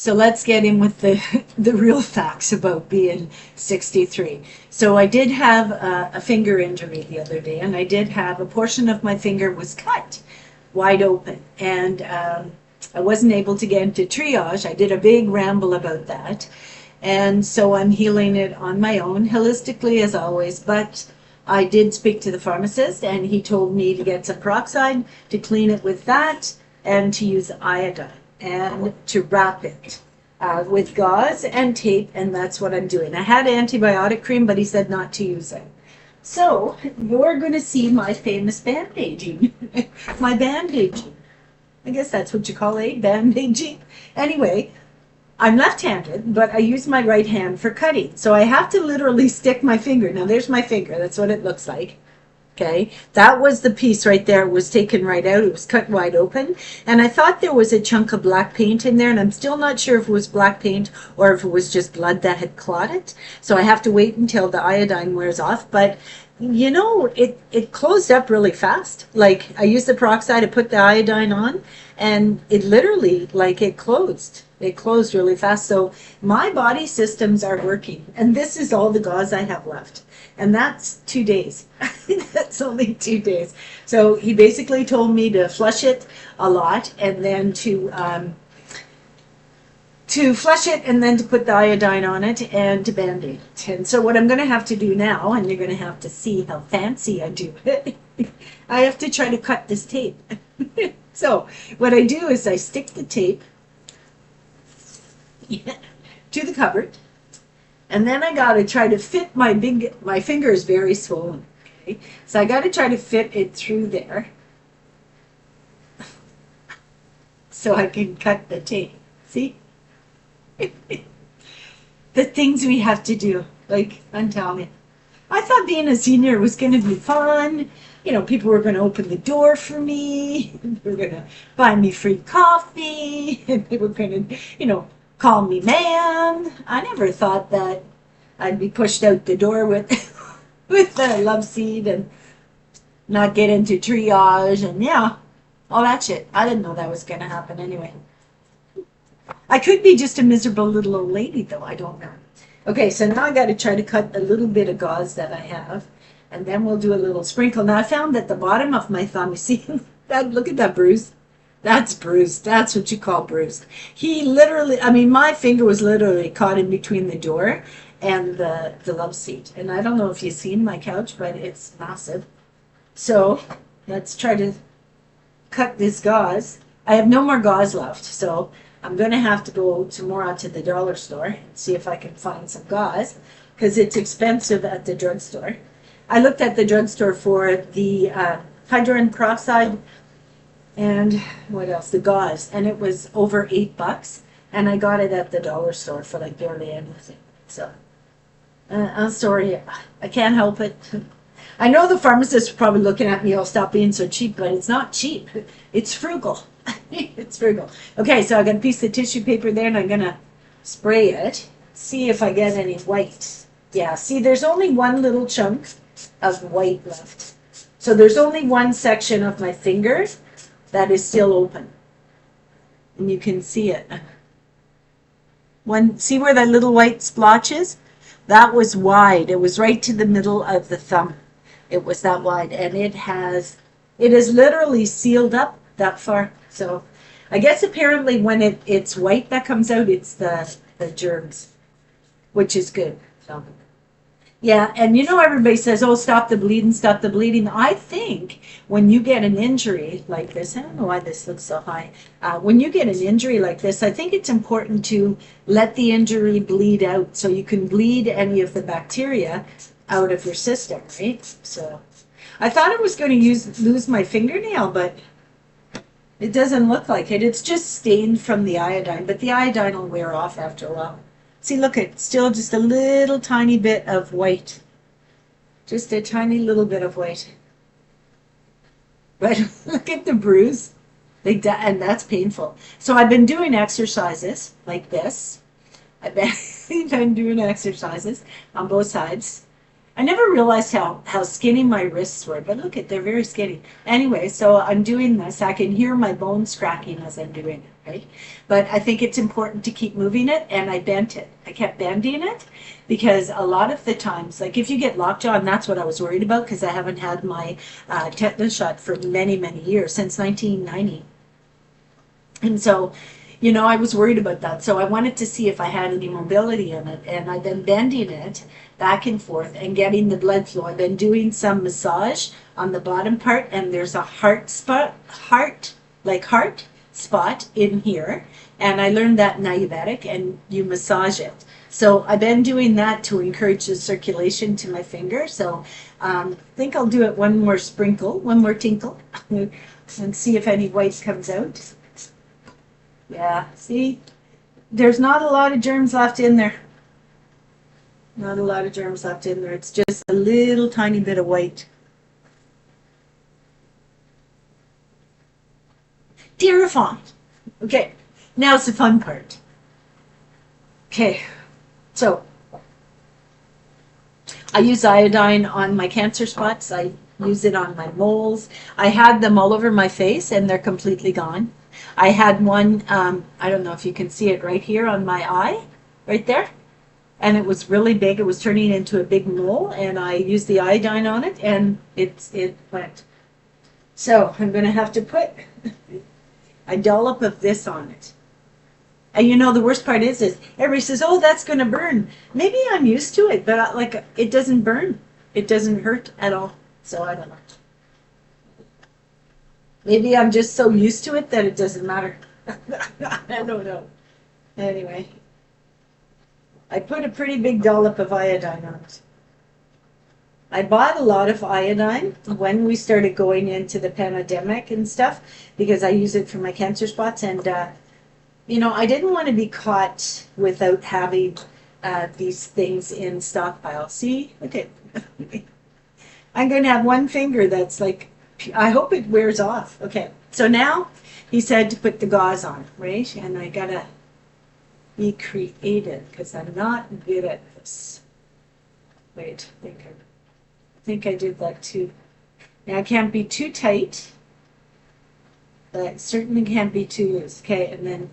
So let's get in with the real facts about being 63. So I did have a finger injury the other day, and I did have a portion of my finger was cut wide open, and I wasn't able to get into triage. I did a big ramble about that, and so I'm healing it on my own, holistically as always, but I did speak to the pharmacist, and he told me to get some peroxide, to clean it with that, and to use iodine, and to wrap it with gauze and tape, and that's what I'm doing. I had antibiotic cream, but he said not to use it. So you're going to see my famous bandaging, my bandaging. I guess that's what you call it, bandaging. Anyway, I'm left-handed, but I use my right hand for cutting. So I have to literally stick my finger. Now there's my finger. That's what it looks like. Okay, that was the piece right there. It was taken right out. It was cut wide open. And I thought there was a chunk of black paint in there, and I'm still not sure if it was black paint or if it was just blood that had clotted. So I have to wait until the iodine wears off. But you know, it closed up really fast. Like, I used the peroxide to put the iodine on, and it literally, like, it closed. It closed really fast. So my body systems are working. And this is all the gauze I have left. And that's 2 days. That's only 2 days. So he basically told me to flush it a lot, and then to flush it, and then to put the iodine on it, and to band-aid it. And so what I'm going to have to do now, and you're going to have to see how fancy I do it, I have to try to cut this tape. So what I do is I stick the tape to the cupboard, and then I got to try to fit my finger is very swollen. Okay? So I got to try to fit it through there so I can cut the tape. See? The things we have to do, like, I'm telling you. I thought being a senior was going to be fun. You know, people were going to open the door for me. They were going to buy me free coffee. And they were going to, you know, call me man. I never thought that I'd be pushed out the door with with a love seat and not get into triage and, yeah, all that shit. I didn't know that was going to happen anyway. I could be just a miserable little old lady, though. I don't know. Okay, so now I got to try to cut a little bit of gauze that I have, and then we'll do a little sprinkle. Now, I found that the bottom of my thumb, you see, that, look at that bruise. That's bruised. That's what you call bruised. He literally, I mean, my finger was literally caught in between the door and the love seat. And I don't know if you've seen my couch, but it's massive. So let's try to cut this gauze. I have no more gauze left, so I'm going to have to go tomorrow to the dollar store and see if I can find some gauze, because it's expensive at the drugstore. I looked at the drugstore for the hydrogen peroxide and what else? The gauze, and it was over $8, and I got it at the dollar store for like barely anything. So I'm sorry, I can't help it. I know the pharmacist is probably looking at me, "Oh, stop being so cheap," but it's not cheap. It's frugal. It's frugal. Okay, so I got a piece of tissue paper there, and I'm gonna spray it. See if I get any white. Yeah, see, there's only one little chunk of white left. So there's only one section of my finger that is still open, and you can see it. See where that little white splotch is? That was wide. It was right to the middle of the thumb. It was that wide, and it is literally sealed up that far. So I guess apparently when it's white that comes out, it's the germs, which is good. So yeah, and you know, everybody says, "Oh, stop the bleeding, stop the bleeding." I think when you get an injury like this, I don't know why this looks so high. When you get an injury like this, I think it's important to let the injury bleed out, so you can bleed any of the bacteria out of your system, right? So I thought I was going to lose my fingernail, but it doesn't look like it. It's just stained from the iodine, but the iodine will wear off after a while. See, look, it's still just a little tiny bit of white. Just a tiny little bit of white. But look at the bruise. And that's painful. So I've been doing exercises like this. I've been doing exercises on both sides. I never realized how skinny my wrists were, but look at, they're very skinny. Anyway, so I'm doing this. I can hear my bones cracking as I'm doing it, right? But I think it's important to keep moving it, and I bent it. I kept bending it because a lot of the times, like if you get lockjaw, and that's what I was worried about because I haven't had my tetanus shot for many, many years, since 1990. And so, I was worried about that. So I wanted to see if I had any mobility in it. And I've been bending it back and forth and getting the blood flow. I've been doing some massage on the bottom part, and there's a heart spot in here. And I learned that in Ayurvedic, and you massage it. So I've been doing that to encourage the circulation to my finger. So I think I'll do it one more tinkle, and see if any white comes out. Yeah, see, there's not a lot of germs left in there. Not a lot of germs left in there. It's just a little tiny bit of white. Terrifying. Okay, now it's the fun part. Okay, so I use iodine on my cancer spots. I use it on my moles. I had them all over my face, and they're completely gone. I had one, I don't know if you can see it right here on my eye, right there. And it was really big. It was turning into a big mole, and I used the iodine on it, and it went. So I'm going to have to put a dollop of this on it. And the worst part is everybody says, oh, that's going to burn. Maybe I'm used to it, but it doesn't burn. It doesn't hurt at all. So I don't know. Maybe I'm just so used to it that it doesn't matter. I don't know. Anyway, I put a pretty big dollop of iodine on it. I bought a lot of iodine when we started going into the pandemic and stuff because I use it for my cancer spots. And, I didn't want to be caught without having these things in stockpile. See? Look at I'm going to have one finger that's like, I hope it wears off. Okay, so now he said to put the gauze on, right? And I gotta be creative because I'm not good at this. Wait, I think I did that too. Now it can't be too tight, but it certainly can't be too loose. Okay, and then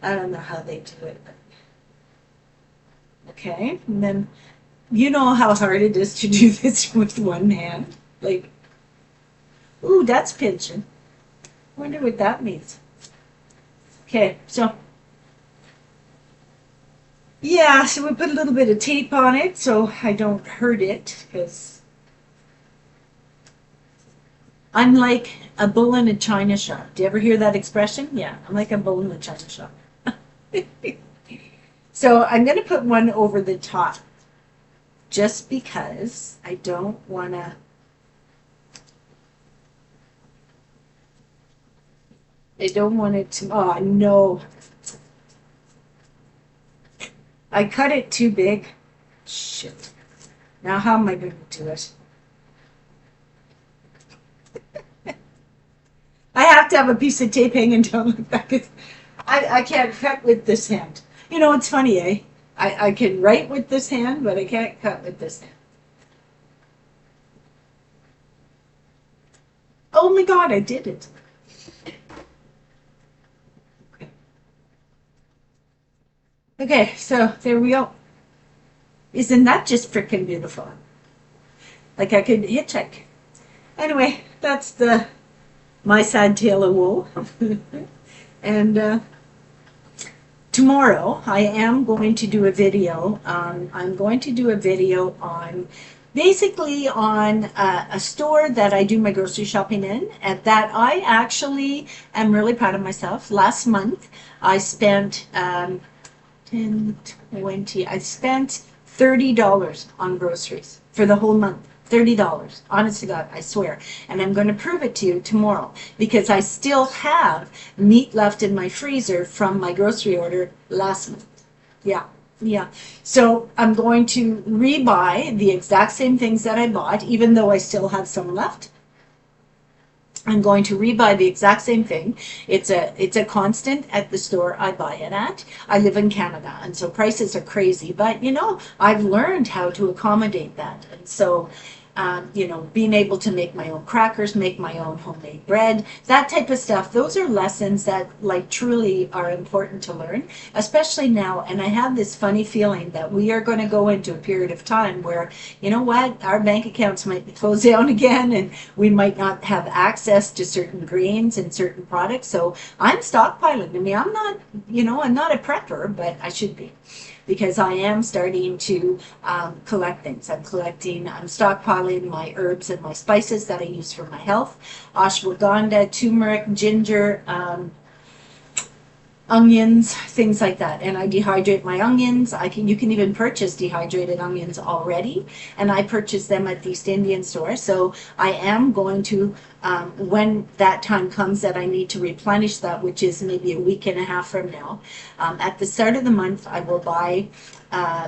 I don't know how they do it. Okay, and then you know how hard it is to do this with one hand, like. Ooh, that's pinching. Wonder what that means. Okay, so yeah, so we put a little bit of tape on it so I don't hurt it because I'm like a bull in a china shop. Do you ever hear that expression? Yeah, I'm like a bull in a china shop. So I'm going to put one over the top just because I don't want to. I don't want it to, oh no. I cut it too big. Shit. Now how am I going to do it? I have to have a piece of tape hanging down my back. I can't cut with this hand. It's funny, eh? I can write with this hand, but I can't cut with this hand. Oh my God, I did it. Okay, so there we go. Isn't that just freaking beautiful? Like I could hitchhike. Anyway, that's my sad tale of woe. And tomorrow I am going to do a video. I'm going to do a video on basically on a store that I do my grocery shopping in, and that I actually am really proud of myself. Last month I spent 10, 20. I spent $30 on groceries for the whole month. $30. Honest to God, I swear. And I'm going to prove it to you tomorrow because I still have meat left in my freezer from my grocery order last month. Yeah. So I'm going to rebuy the exact same things that I bought, even though I still have some left. I'm going to rebuy the exact same thing. It's a constant at the store I buy it at. I live in Canada, and so prices are crazy. But I've learned how to accommodate that, and so being able to make my own crackers, make my own homemade bread, that type of stuff. Those are lessons that like truly are important to learn, especially now. And I have this funny feeling that we are going to go into a period of time where, our bank accounts might be closed down again, and we might not have access to certain grains and certain products. So I'm stockpiling. I mean, I'm not a prepper, but I should be, because I am starting to collect things. I'm stockpiling my herbs and my spices that I use for my health. Ashwagandha, turmeric, ginger, onions, things like that. And I dehydrate my onions. You can even purchase dehydrated onions already, and I purchase them at the East Indian store. So I am going to, when that time comes that I need to replenish that, which is maybe a week and a half from now, at the start of the month, I will buy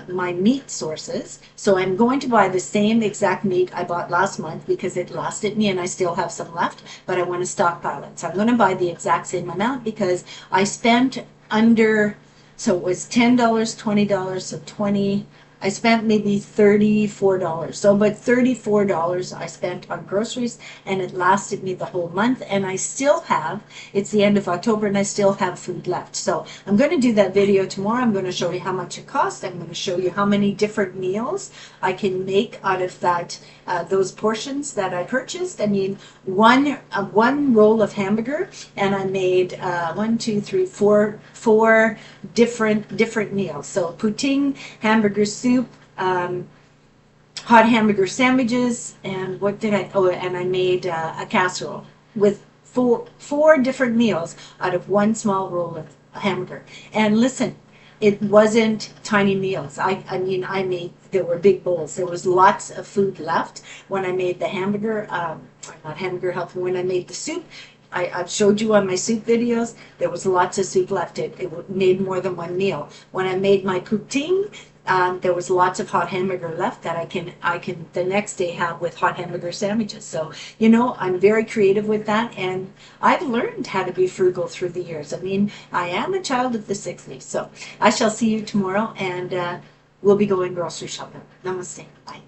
my meat sources. So I'm going to buy the same exact meat I bought last month because it lasted me and I still have some left, but I want to stockpile it. So I'm going to buy the exact same amount because I spent so it was $10, $20, so 20, I spent maybe $34. So about $34 I spent on groceries, and it lasted me the whole month. And I still have, it's the end of October, and I still have food left. So I'm going to do that video tomorrow. I'm going to show you how much it cost. I'm going to show you how many different meals I can make out of that, those portions that I purchased. I mean, one roll of hamburger, and I made four different meals. So poutine, hamburger soup, hot hamburger sandwiches, and and I made a casserole with four different meals out of one small roll of hamburger. And listen, it wasn't tiny meals. There were big bowls. There was lots of food left when I made the hamburger, not hamburger helper, when I made the soup. I've showed you on my soup videos, there was lots of soup left. It made more than one meal. When I made my poutine, there was lots of hot hamburger left that I can the next day have with hot hamburger sandwiches. So, I'm very creative with that, and I've learned how to be frugal through the years. I mean, I am a child of the 60s. So I shall see you tomorrow, and we'll be going grocery shopping. Namaste. Bye.